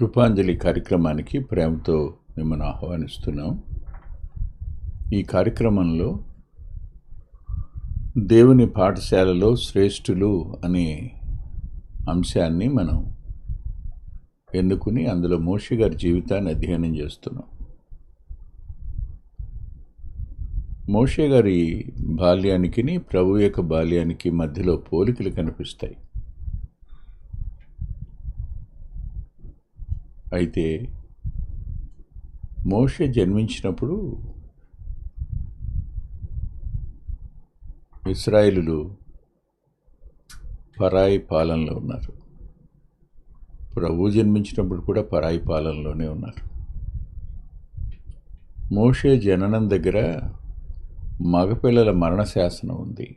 కృపాంజలి కార్యక్రమానికి ప్రేమతో మిమ్మల్ని ఆహ్వానిస్తున్నాం. ఈ కార్యక్రమంలో దేవుని పాఠశాలలో శ్రేష్ఠులు అనే అంశాన్ని మనం ఎన్నుకుని అందులో మోషే గారి జీవితాన్ని అధ్యయనం చేస్తున్నాం. మోషే గారి బాల్యానికి ప్రభు యొక్క బాల్యానికి మధ్యలో పోలికలు కనిపిస్తాయి. అయితే మోషే జన్మించినప్పుడు ఇశ్రాయేలులు పరాయి పాలనలో ఉన్నారు. ప్రభు జన్మించినప్పుడు కూడా పరాయి పాలనలోనే ఉన్నారు. మోషే జననం దగ్గర మగపిల్లల మరణ శాసనం ఉంది.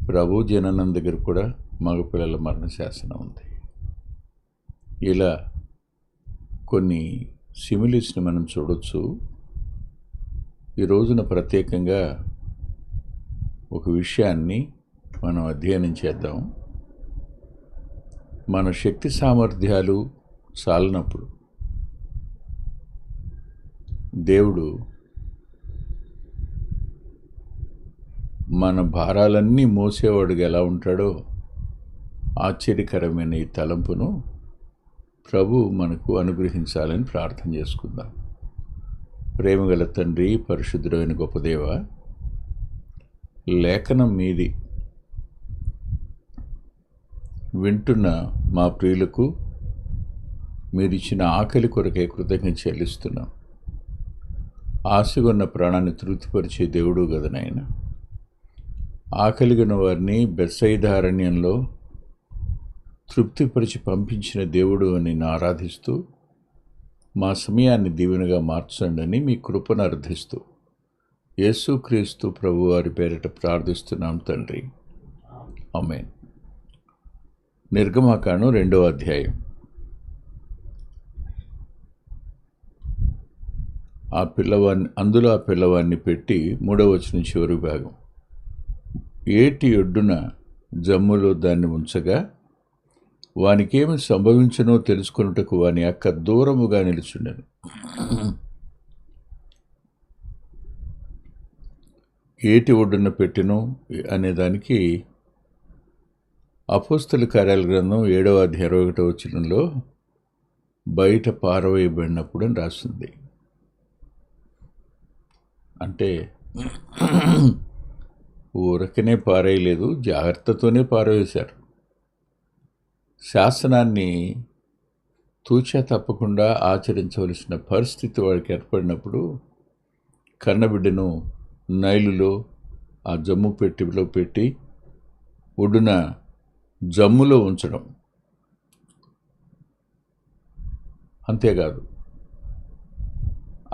ప్రభు జననం దగ్గర కూడా మగపిల్లల మరణ శాసనం ఉంది. ఇలా కొన్ని సిమిలీస్ని మనం చూడొచ్చు. ఈ రోజున ప్రత్యేకంగా ఒక విషయాన్ని మనం అధ్యయనం చేద్దాం. మన శక్తి సామర్థ్యాలు చాలినప్పుడు దేవుడు మన భారాలన్నీ మోసేవాడుగా ఎలా ఉంటాడో ఆశ్చర్యకరమైన ఈ తలంపును ప్రభు మనకు అనుగ్రహించాలని ప్రార్థన చేసుకుందాం. ప్రేమగల తండ్రి, పరిశుద్ధుడైన గొప్ప దేవ, లేఖనం మీది వింటున్న మా ప్రియులకు మీరిచ్చిన ఆకలి కొరకే కృతజ్ఞత చెల్లిస్తున్నాం. ఆశగొన్న ప్రాణాన్ని తృప్తిపరిచే దేవుడు కదా నాయన. ఆకలిగిన వారిని బెత్సయిదా అరణ్యంలో తృప్తిపరిచి పంపించిన దేవుడు అని ఆరాధిస్తూ మా సమయాన్ని దీవెనగా మార్చండి అని మీ కృపను అర్థిస్తూ యేసుక్రీస్తు ప్రభు వారి పేరిట ప్రార్థిస్తున్నాం తండ్రి, ఆమేన్. నిర్గమాకాండం 2వ అధ్యాయం. అందులో ఆ పిల్లవాడిని పెట్టి 3వ వచనం చివరి భాగం. ఏటి ఒడ్డున జమ్ములో దాన్ని ఉంచగా వానికేమి సంభవించనో తెలుసుకొనుటకు వాని అక్క దూరముగా నిలుచుండెను. ఏటి ఒడ్డున పెట్టెను అనేదానికి అపోస్తలుల కార్యాల గ్రంథం 7వ అధ్యాయం 21వ వచనంలో బయట పారవేయబడినప్పుడు అని రాస్తుంది. అంటే ఊరకనే పారేయలేదు, జాగ్రత్తతోనే పారవేశారు. శాసనాన్ని తూచా తప్పకుండా ఆచరించవలసిన పరిస్థితి వాడికి ఏర్పడినప్పుడు కన్నబిడ్డను నైలులో ఆ జమ్ము పెట్టిలో పెట్టి ఒడ్డున జమ్ములో ఉంచడం. అంతేకాదు,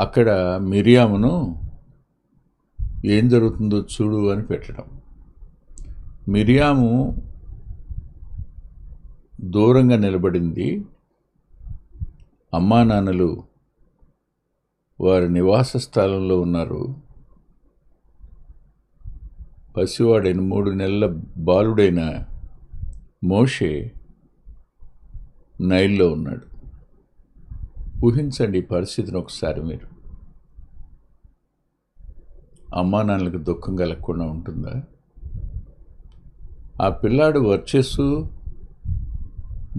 అక్కడ మిరియామును ఏం జరుగుతుందో చూడు అని పెట్టడం. మిరియాము దూరంగా నిలబడింది. అమ్మా నాన్నలు వారి నివాస స్థలంలో ఉన్నారు. పసివాడైన 3 నెలల బాలుడైన మోషే నైల్లో ఉన్నాడు. ఊహించండి ఈ పరిస్థితిని ఒకసారి మీరు. అమ్మా నాన్నలకు దుఃఖం కలగకుండా ఉంటుందా? ఆ పిల్లాడు వర్చస్సు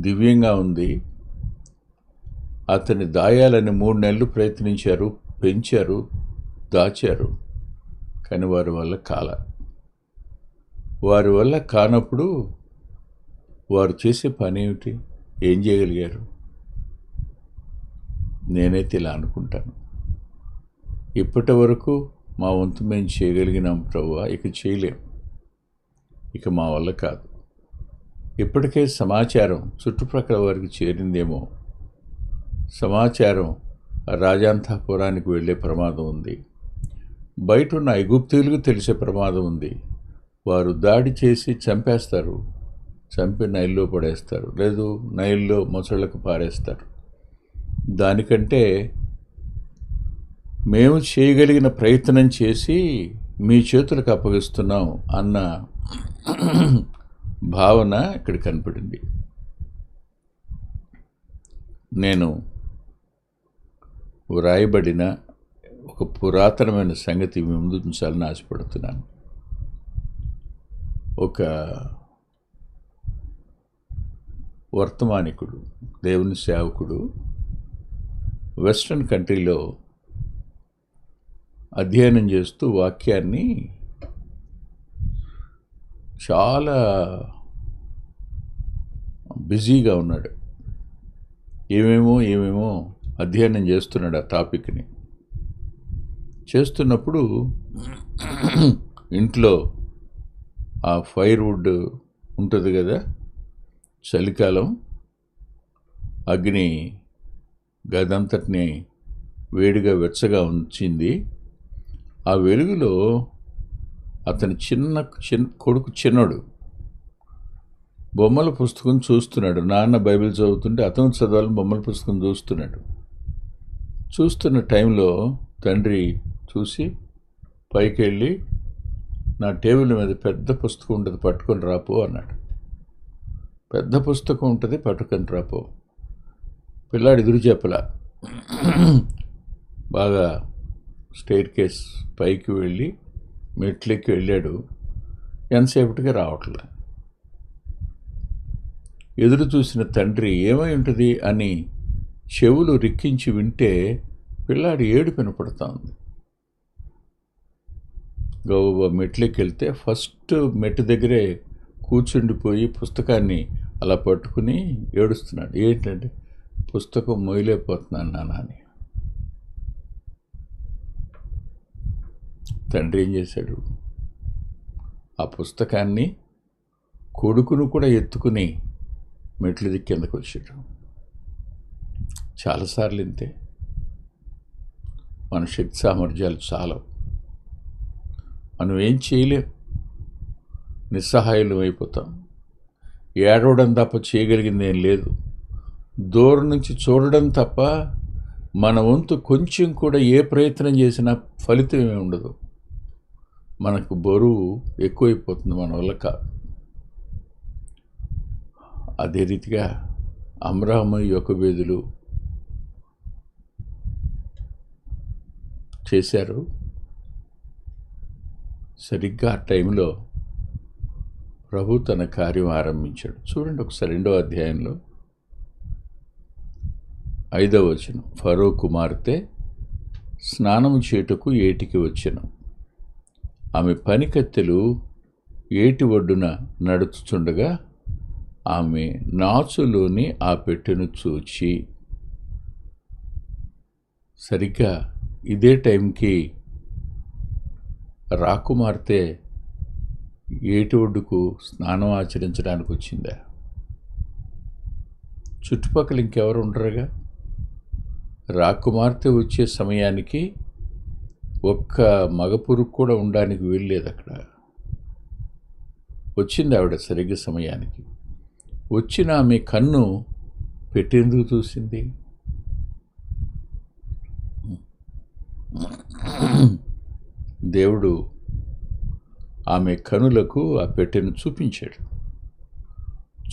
దివ్యంగా ఉంది. అతన్ని దాయాలని 3 నెలలు ప్రయత్నించారు, పెంచారు, దాచారు. కానీ వారి వల్ల కానప్పుడు వారు చేసే పని ఏమిటి? ఏం చేయగలిగారు? నేనైతే ఇలా అనుకుంటాను, ఇప్పటి వరకు మా వంతు మేము చేయగలిగినాం ప్రభువా, ఇక చేయలేం, ఇక మా వల్ల కాదు. ఇప్పటికే సమాచారం చుట్టుప్రక్కల వారికి చేరిందేమో. సమాచారం రాజాంతపురానికి వెళ్ళే ప్రమాదం ఉంది. బయట ఉన్న ఐగుప్తీయులకు తెలిసే ప్రమాదం ఉంది. వారు దాడి చేసి చంపేస్తారు, చంపి నైల్లో పడేస్తారు, లేదు నైల్లో మొసళ్ళకు పారేస్తారు. దానికంటే మేము చేయగలిగిన ప్రయత్నం చేసి మీ చేతులకు అప్పగిస్తున్నాం అన్న భావన ఇక్కడ కనపడింది. నేను వ్రాయబడిన ఒక పురాతనమైన సంగతి మీ ముందు ఉంచాలని ఆశపడుతున్నాను. ఒక వర్తమానికుడు, దేవుని సేవకుడు వెస్ట్రన్ కంట్రీలో అధ్యయనం చేస్తూ వాక్యాన్ని చాలా బిజీగా ఉన్నాడు. ఏమేమో అధ్యయనం చేస్తున్నాడు. ఆ టాపిక్ని చేస్తున్నప్పుడు ఇంట్లో ఆ ఫైర్వుడ్ ఉంటుంది కదా, చలికాలం అగ్ని గదంతటిని వేడిగా వెచ్చగా ఉంచింది. ఆ వెలుగులో అతని కొడుకు చిన్నోడు బొమ్మల పుస్తకం చూస్తున్నాడు. నాన్న బైబిల్ చదువుతుంటే అతను చదవాలని బొమ్మల పుస్తకం చూస్తున్న టైంలో తండ్రి చూసి పైకి వెళ్ళి, నా టేబుల్ మీద పెద్ద పుస్తకం ఉంటుంది, పట్టుకొని రాపో అన్నాడు. పెద్ద పుస్తకం ఉంటుంది, పట్టుకొని రాపో. పిల్లాడు ఎదురు చెప్పలా, బాగా స్టైర్ కేస్ పైకి వెళ్ళి మెట్లెక్కి వెళ్ళాడు. ఎంతసేపటికి రావట్లే. ఎదురు చూసిన తండ్రి ఏమై ఉంటుంది అని చెవులు రిక్కించి వింటే పిల్లాడి ఏడుపు వినపడతా ఉంది. గౌబ మెట్లెక్కి వెళ్తే ఫస్ట్ మెట్టు దగ్గరే కూర్చుండిపోయి పుస్తకాన్ని అలా పట్టుకుని ఏడుస్తున్నాడు. ఏంటంటే, పుస్తకం మొయ్యలేకపోతున్నాను నాన్న అని. తండ్రి ఏం చేశాడు, ఆ పుస్తకాన్ని కొడుకును కూడా ఎత్తుకుని మెట్లు దిక్కి కిందకు వచ్చాడు. చాలాసార్లు ఇంతే. మన శక్తి సామర్థ్యాలు చాలవు, మనం ఏం చేయలేం, నిస్సహాయులం అయిపోతాం. ఏడవడం తప్ప చేయగలిగింది ఏం లేదు. దూరం నుంచి చూడడం తప్ప మన వంతు కొంచెం కూడా ఏ ప్రయత్నం చేసినా ఫలితం ఏమి ఉండదు. మనకు బరువు ఎక్కువైపోతుంది, మన వల్ల కాదు. అదే రీతిగా అమ్రాము యోకోబేదులు చేశారు. సరిగ్గా ఆ టైంలో ప్రభు తన కార్యం ఆరంభించాడు. చూడండి ఒకసారి 2వ అధ్యాయంలో 5వ వచనం. ఫరో కుమార్తె స్నానము చేటుకు ఏటికి వచ్చెను. ఆమె పనికత్తెలు ఏటి ఒడ్డున నడుచుచుండగా ఆమె నాచులోని ఆ పెట్టెను చూచి, సరిగ్గా ఇదే టైంకి రాకుమార్తె ఏటి ఒడ్డుకు స్నానం ఆచరించడానికి వచ్చిందా? చుట్టుపక్కల ఇంకెవరు ఉండరుగా. రాకుమార్తె వచ్చే సమయానికి ఒక్క మగపురుగు కూడా ఉండడానికి వీల్లేదు అక్కడ. వచ్చింది ఆవిడ సరిగ్గా సమయానికి. వచ్చిన ఆమె కన్ను పెట్టేందుకు చూసింది? దేవుడు ఆమె కనులకు ఆ పెట్టెను చూపించాడు.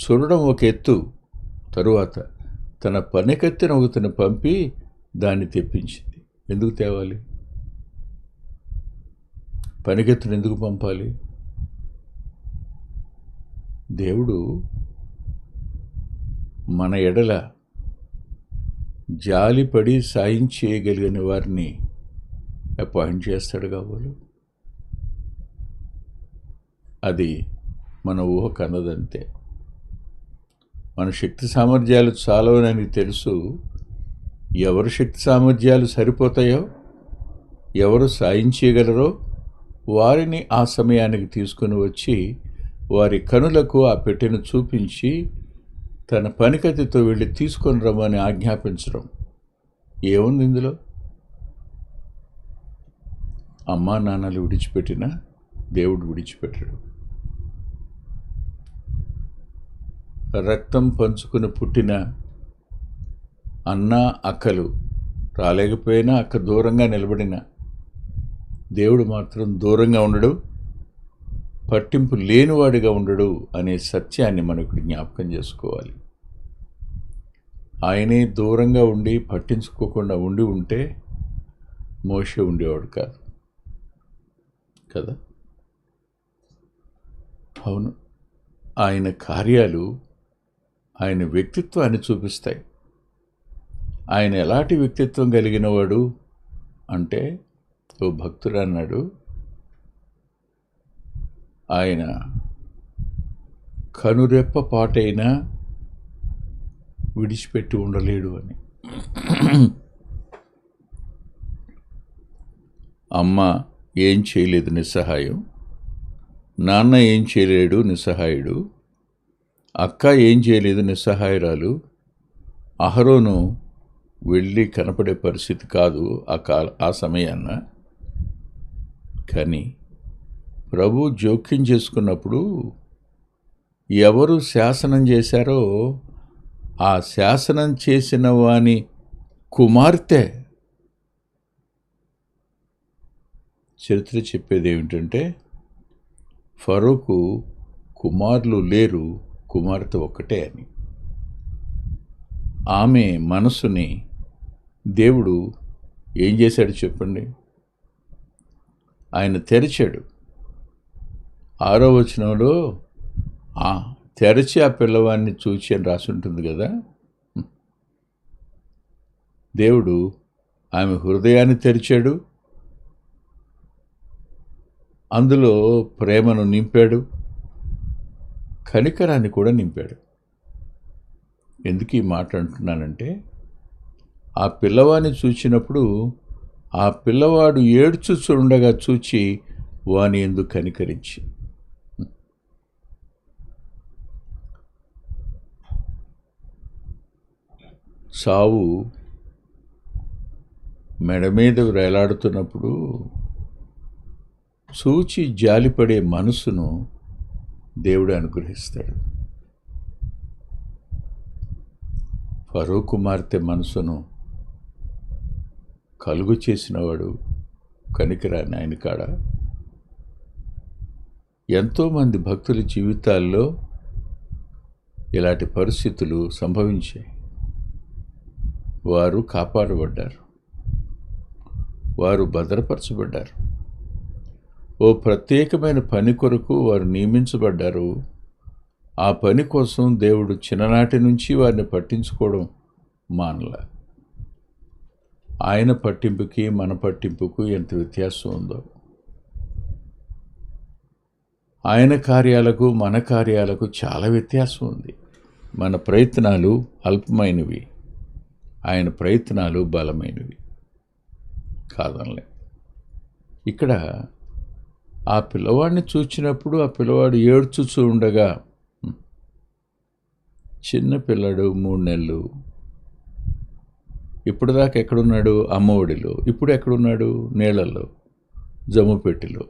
చూడడం ఒక ఎత్తు, తరువాత తన పనికత్తెను ఒకతను పంపి దాన్ని తెప్పించింది. ఎందుకు తేవాలి? పనికత్తెను ఎందుకు పంపాలి? దేవుడు మన ఎడల జాలిపడి సాయం చేయగలిగిన వారిని అపాయింట్ చేస్తాడు కాబోలు. అది మన ఊహ కన్నదంతే. మన శక్తి సామర్థ్యాలు చాలవనని తెలుసు. ఎవరు శక్తి సామర్థ్యాలు సరిపోతాయో, ఎవరు సాయం చేయగలరో వారిని ఆ సమయానికి తీసుకుని వచ్చి వారి కనులకు ఆ పెట్టెను చూపించి తన పనికత్తితో వెళ్ళి తీసుకొని రమ్మని ఆజ్ఞాపించడం. ఏముంది ఇందులో? అమ్మా నాన్నలు విడిచిపెట్టినా దేవుడు విడిచిపెట్టడు. రక్తం పంచుకుని పుట్టిన అన్న అక్కలు రాలేకపోయినా, అక్క దూరంగా నిలబడిన దేవుడు మాత్రం దూరంగా ఉండడు, పట్టింపు లేనివాడిగా ఉండడు అనే సత్యాన్ని మనకు జ్ఞాపకం చేసుకోవాలి. ఆయనే దూరంగా ఉండి పట్టించుకోకుండా ఉంటే మోషే ఉండేవాడు కాదు కదా. అవును, ఆయన కార్యాలు ఆయన వ్యక్తిత్వాన్ని చూపిస్తాయి. ఆయన ఎలాంటి వ్యక్తిత్వం కలిగినవాడు అంటే, ఓ భక్తుడు అన్నాడు, ఆయన కనురెప్ప పాటైనా విడిచిపెట్టి ఉండలేడు అని. అమ్మ ఏం చేయలేదు నిస్సహాయం, నాన్న ఏం చేయలేడు నిస్సహాయుడు, అక్క ఏం చేయలేదు నిస్సహాయురాలు, అహరోను వెళ్ళి కనపడే పరిస్థితి కాదు ఆ సమయాన్న. కానీ ప్రభు జోక్యం చేసుకున్నప్పుడు ఎవరు శాసనం చేశారో ఆ శాసనం చేసిన వాని కుమార్తె చరిత్ర చెప్పేది ఏమిటంటే, ఫరోకు కుమారులు లేరు, కుమార్తె ఒక్కటే అని. ఆమె మనసుని దేవుడు ఏం చేశాడు చెప్పండి? ఆయన తెరిచాడు. 6వ వచనంలో తెరచి ఆ పిల్లవాడిని చూచి అని రాసి ఉంటుంది కదా. దేవుడు ఆమె హృదయాన్ని తెరిచాడు, అందులో ప్రేమను నింపాడు, కనికరాన్ని కూడా నింపాడు. ఎందుకు ఈ మాట అంటున్నానంటే, ఆ పిల్లవాడిని చూచినప్పుడు ఆ పిల్లవాడు ఏడ్చుచుండగా చూచి వాని యందు కనికరించి. సావు మెడ మీద వేలాడుతున్నప్పుడు చూచి జాలిపడే మనసును దేవుడు అనుగ్రహిస్తాడు. ఫరో కుమార్తె మనసును కలుగు చేసినవాడు కనికరాన్ని ఆయన కాడ. ఎంతోమంది భక్తుల జీవితాల్లో ఇలాంటి పరిస్థితులు సంభవించాయి. వారు కాపాడబడ్డారు, వారు భద్రపరచబడ్డారు. ఓ ప్రత్యేకమైన పని కొరకు వారు నియమించబడ్డారు. ఆ పని కోసం దేవుడు చిన్ననాటి నుంచి వారిని పట్టించుకోవడం మానల. ఆయన పట్టింపుకి మన పట్టింపుకు ఎంత వ్యత్యాసం ఉందో. ఆయన కార్యాలకు మన కార్యాలకు చాలా వ్యత్యాసం ఉంది. మన ప్రయత్నాలు అల్పమైనవి, ఆయన ప్రయత్నాలు బలమైనవి కాదనలే. ఇక్కడ ఆ పిల్లవాడిని చూచినప్పుడు ఆ పిల్లవాడు ఏడ్చుచూ ఉండగా, చిన్న పిల్లడు 3 నెలలు, ఇప్పుడు దాకా ఎక్కడున్నాడు? అమ్మఒడిలో. ఇప్పుడు ఎక్కడున్నాడు? నీళ్ళల్లో, జమ్ముపెట్టిలో.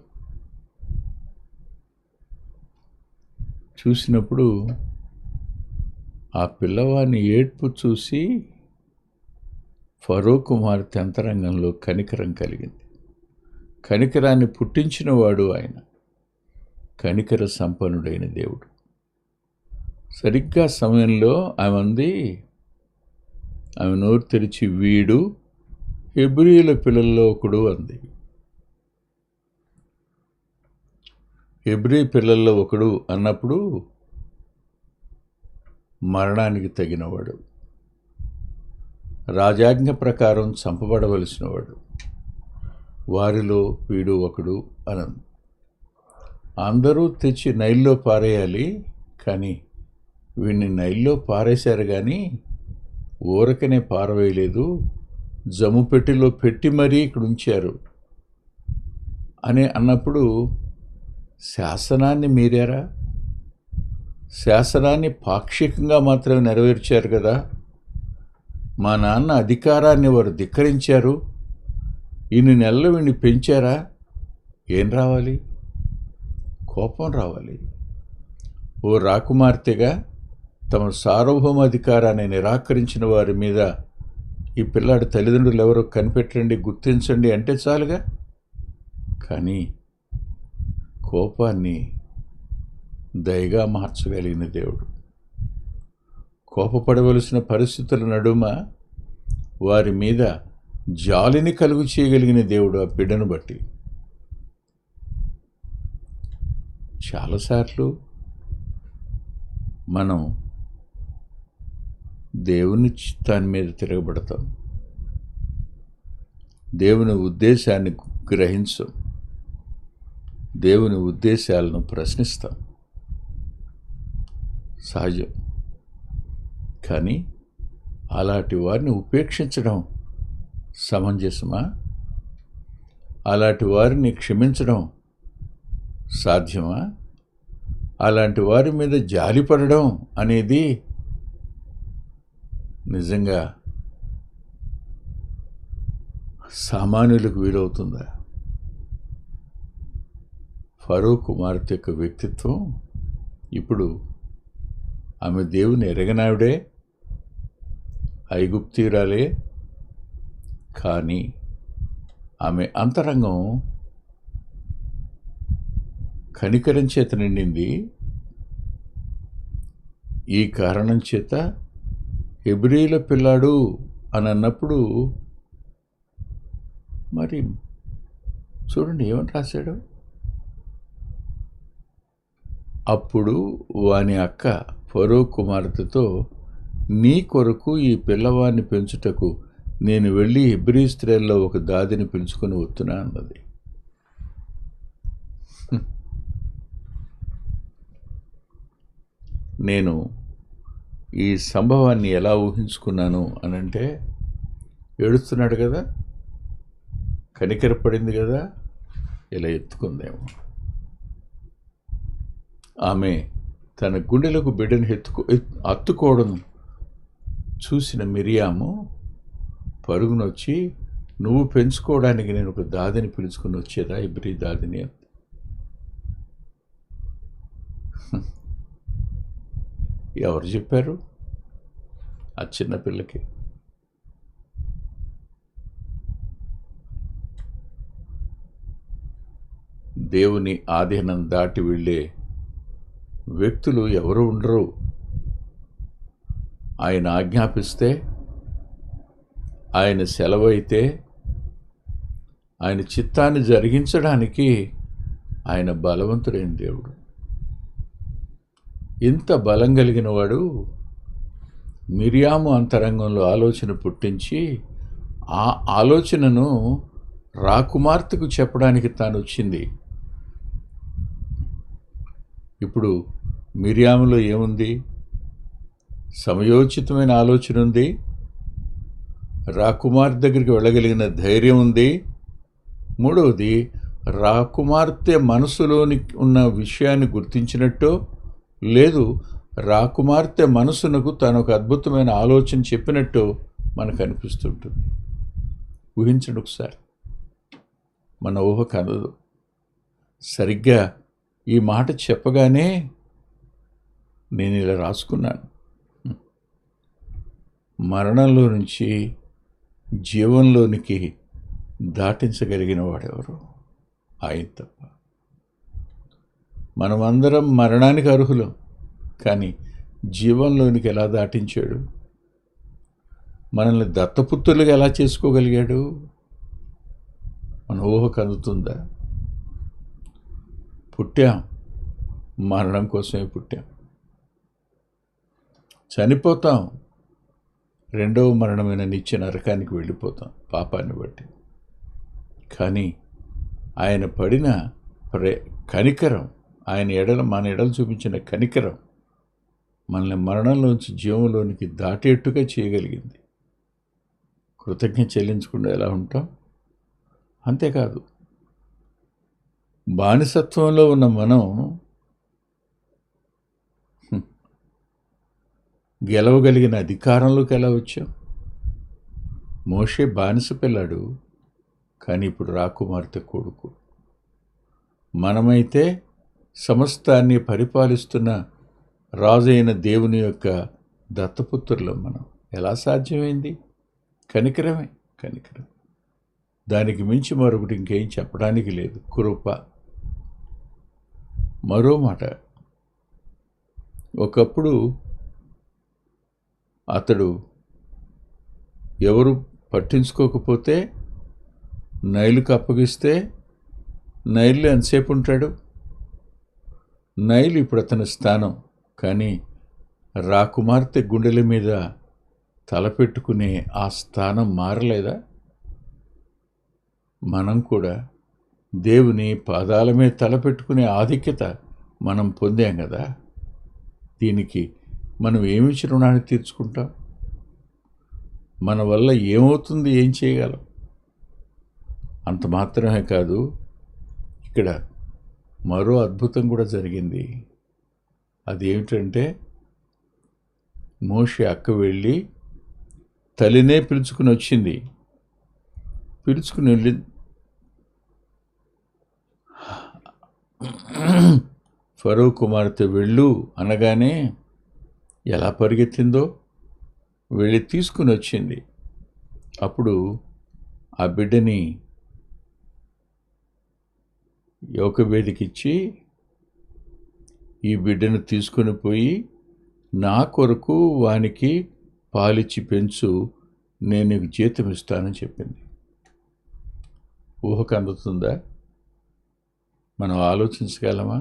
చూసినప్పుడు ఆ పిల్లవాడిని ఏడ్పు చూసి ఫరో కుమార్తె అంతరంగంలో కనికరం కలిగింది. కనికరాన్ని పుట్టించినవాడు ఆయన, కనికర సంపన్నుడైన దేవుడు. సరిగ్గా సమయంలో ఆమె నోరు తెరిచి, వీడు హెబ్రీయుల పిల్లల్లో ఒకడు అంది. హెబ్రీ పిల్లల్లో ఒకడు అన్నప్పుడు మరణానికి తగినవాడు, రాజాజ్ఞ ప్రకారం చంపబడవలసినవాడు, వారిలో వీడు ఒకడు అనంది. అందరూ తెచ్చి నైల్లో పారేయాలి, కానీ వీడిని నైల్లో పారేశారు, కానీ ఊరకనే పారవేయలేదు, జమ్ముపెట్టిలో పెట్టి మరీ ఇక్కడ ఉంచారు అని అన్నప్పుడు, శాసనాన్ని మీరారా? శాసనాన్ని పాక్షికంగా మాత్రమే నెరవేర్చారు కదా. మా నాన్న అధికారాన్ని వారు ధిక్కరించారు, ఇన్ని నెలలు వీడిని పెంచారా? ఏం రావాలి? కోపం రావాలి. ఓ రాకుమార్తెగా తమ సార్వభౌమాధికారాన్ని నిరాకరించిన వారి మీద ఈ పిల్లాడి తల్లిదండ్రులు ఎవరో కనిపెట్టండి, గుర్తించండి అంటే చాలుగా. కానీ కోపాన్ని దయగా మార్చగలిగిన దేవుడు, కోపపడవలసిన పరిస్థితుల నడుమ వారి మీద జాలిని కలుగు చేయగలిగిన దేవుడు ఆ బిడ్డను బట్టి. చాలాసార్లు మనం దేవుని చిత్తాన్ని మీద తిరగబడతాం, దేవుని ఉద్దేశాన్ని గ్రహించం, దేవుని ఉద్దేశాలను ప్రశ్నిస్తాం. సహజం. కానీ అలాంటి వారిని ఉపేక్షించడం సమంజసమా? అలాంటి వారిని క్షమించడం సాధ్యమా? అలాంటి వారి మీద జాలిపడడం అనేది నిజంగా సామాన్యులకు వీలవుతుందా? ఫరో కుమార్తె యొక్క వ్యక్తిత్వం ఇప్పుడు ఆమె దేవుని ఎరగనావిడే, ఐగుప్తీయురాలే, కానీ ఆమె అంతరంగం కనికరం చేత నిండింది. ఈ కారణం చేత హెబ్రీల పిల్లాడు అని అన్నప్పుడు మరి చూడండి ఏమని రాశాడు. అప్పుడు వాని అక్క ఫరో కుమార్తెతో, నీ కొరకు ఈ పిల్లవాడిని పెంచుటకు నేను వెళ్ళి హెబ్రీ స్త్రీల్లో ఒక దాదిని పిలుచుకొని వస్తున్నా అన్నది. నేను ఈ సంభవాన్ని ఎలా ఊహించుకున్నాను అనంటే, ఏడుస్తున్నాడు కదా, కనికరపడింది కదా, ఇలా ఎత్తుకుందేమో. ఆమె తన గుండెలకు బిడ్డను అత్తుకోవడం చూసిన మిరియాము పరుగునొచ్చి, నువ్వు పెంచుకోవడానికి నేను ఒక దాదిని పిలుచుకుని వచ్చేదా, హెబ్రీ దాదిని అంది. ఎవరు చెప్పారు ఆ చిన్నపిల్లకి? దేవుని ఆధీనం దాటి వెళ్ళే వ్యక్తులు ఎవరు ఉండరు. ఆయన ఆజ్ఞాపిస్తే, ఆయన సెలవైతే, ఆయన చిత్తాన్ని జరిగించడానికి ఆయన బలవంతుడైన దేవుడు. ఇంత బలం కలిగిన వాడు మిరియాము అంతరంగంలో ఆలోచన పుట్టించి, ఆ ఆలోచనను రాకుమార్తెకు చెప్పడానికి తాను వచ్చింది. ఇప్పుడు మిరియాములో ఏముంది? సమయోచితమైన ఆలోచన ఉంది, రాకుమార్తె దగ్గరికి వెళ్ళగలిగిన ధైర్యం ఉంది. మూడవది, రాకుమార్తె మనసులోని ఉన్న విషయాన్ని గుర్తించినట్టు లేదు, రాకుమార్తె మనసునకు తను ఒక అద్భుతమైన ఆలోచన చెప్పినట్టు మనకు అనిపిస్తుంటుంది. ఊహించండి ఒకసారి, మన ఊహ కదదు. సరిగ్గా ఈ మాట చెప్పగానే నేను ఇలా రాసుకున్నాను, మరణంలో నుంచి జీవంలోనికి దాటించగలిగిన వాడెవరు? ఆయన తప్ప. మనమందరం మరణానికి అర్హులం, కానీ జీవంలోనికి ఎలా దాటించాడు? మనల్ని దత్తపుత్రులుగా ఎలా చేసుకోగలిగాడు? మన ఊహకు అందుతుందా? పుట్టాం, మరణం కోసమే పుట్టాం. చనిపోతాం, రెండవ మరణమైన నిత్య నరకానికి వెళ్ళిపోతాం పాపాన్ని బట్టి. కానీ ఆయన పడిన కనికరం, ఆయన మన ఎడల చూపించిన కనికరం మనల్ని మరణంలోంచి జీవంలోనికి దాటేట్టుగా చేయగలిగింది. కృతజ్ఞత చెల్లించకుండా ఎలా ఉంటాం? అంతేకాదు, బానిసత్వంలో ఉన్న మనం గెలవగలిగిన అధికారంలోకి ఎలా వచ్చాం? మోషే బానిస పిల్లాడు, కానీ ఇప్పుడు రాకుమార్తె కొడుకు. మనమైతే సమస్తాన్ని పరిపాలిస్తున్న రాజైన దేవుని యొక్క దత్తపుత్రులం. మనం ఎలా సాధ్యమైంది? కనికరమే, కనికరం. దానికి మించి మరొకటి ఇంకేం చెప్పడానికి లేదు. కృప. మరో మాట, ఒకప్పుడు అతడు ఎవరు పట్టించుకోకపోతే నైలుకు అప్పగిస్తే నైలు ఎంతసేపు ఉంటాడు? నైలు ఇప్పుడు అతని స్థానం. కానీ రాకుమార్తె గుండెల మీద తలపెట్టుకునే ఆ స్థానం మారలేదా? మనం కూడా దేవుని పాదాల మీద తలపెట్టుకునే ఆధిక్యత మనం పొందాం కదా. దీనికి మనం ఏమిచ్చి రుణాన్ని తీర్చుకుంటాం? మన వల్ల ఏమవుతుంది, ఏం చేయగలం? అంత మాత్రమే కాదు, ఇక్కడ మరో అద్భుతం కూడా జరిగింది. అదేమిటంటే, మోషే అక్క వెళ్ళి తల్లినే పిలుచుకుని వచ్చింది. పిలుచుకుని వెళ్ళి ఫరో కుమార్తె వెళ్ళు అనగానే ఎలా పరిగెత్తిందో, వెళ్ళి తీసుకుని వచ్చింది. అప్పుడు ఆ బిడ్డని యోకవేదికిచ్చి, ఈ బిడ్డను తీసుకుని పోయి నా కొరకు వానికి పాలిచ్చి పెంచు, నేను నీకు జీతం ఇస్తానని చెప్పింది. ఊహకు అందుతుందా? మనం ఆలోచించగలమా?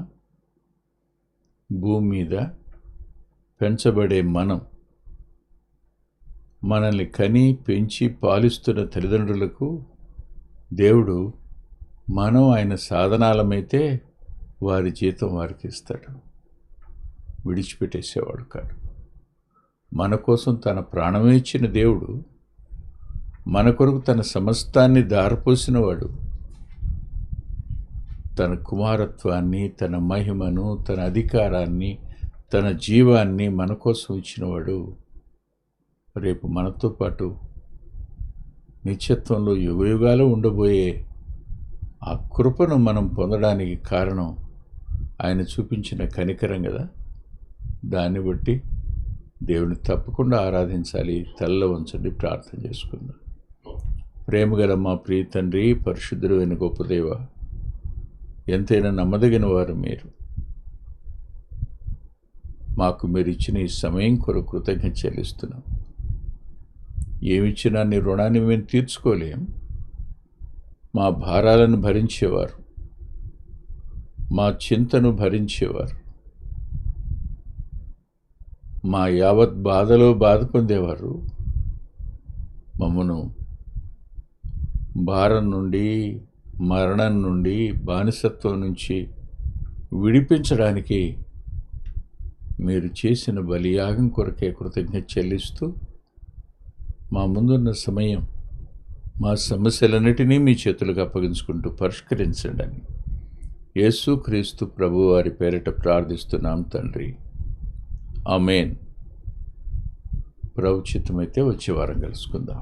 భూమి మీద పెంచబడే మనల్ని కని పెంచి పాలిస్తున్న తల్లిదండ్రులకు దేవుడు మనం ఆయన సాధనాలమైతే వారి జీతం వారికి ఇస్తాడు, విడిచిపెట్టేసేవాడు కాడు. మన కోసం తన ప్రాణమే ఇచ్చిన దేవుడు, మన కొరకు తన సమస్తాన్ని దారపోసినవాడు, తన కుమారత్వాన్ని, తన మహిమను, తన అధికారాన్ని, తన జీవాన్ని మన కోసం ఇచ్చినవాడు రేపు మనతో పాటు నిత్యత్వంలో యుగయుగాలు ఉండబోయే ఆ కృపను మనం పొందడానికి కారణం ఆయన చూపించిన కనికరం కదా. దాన్ని బట్టి దేవుని తప్పకుండా ఆరాధించాలి. తల్ల వంచండి, ప్రార్థన చేసుకుందాం. ప్రేమగల మా ప్రియ తండ్రి, పరిశుద్ధుడైన గొప్ప దేవ, ఎంతైనా నమ్మదగిన వారు మీరు. మాకు మీరు ఇచ్చిన ఈ సమయం కొరకు కృతజ్ఞత చెల్లిస్తున్నాం. ఏమిచ్చినా నీ రుణాన్ని మేము తీర్చుకోలేం. మా భారాలను భరించేవారు, మా చింతను భరించేవారు, మా యావత్ బాధలో బాధ పొందేవారు, మమ్మను భారం నుండి, మరణం నుండి, బానిసత్వం నుంచి విడిపించడానికి మీరు చేసిన బలియాగం కొరకే కృతజ్ఞత చెల్లిస్తూ, మా ముందున్న సమయం, మా సమస్యలన్నిటినీ మీ చేతులకు అప్పగించుకుంటూ పరిష్కరించండి అని యేసుక్రీస్తు ప్రభు వారి పేరిట ప్రార్థిస్తున్నాం తండ్రి. ఆమేన్. ప్రభు చిత్తమైతే వచ్చే వారం కలుసుకుందాం.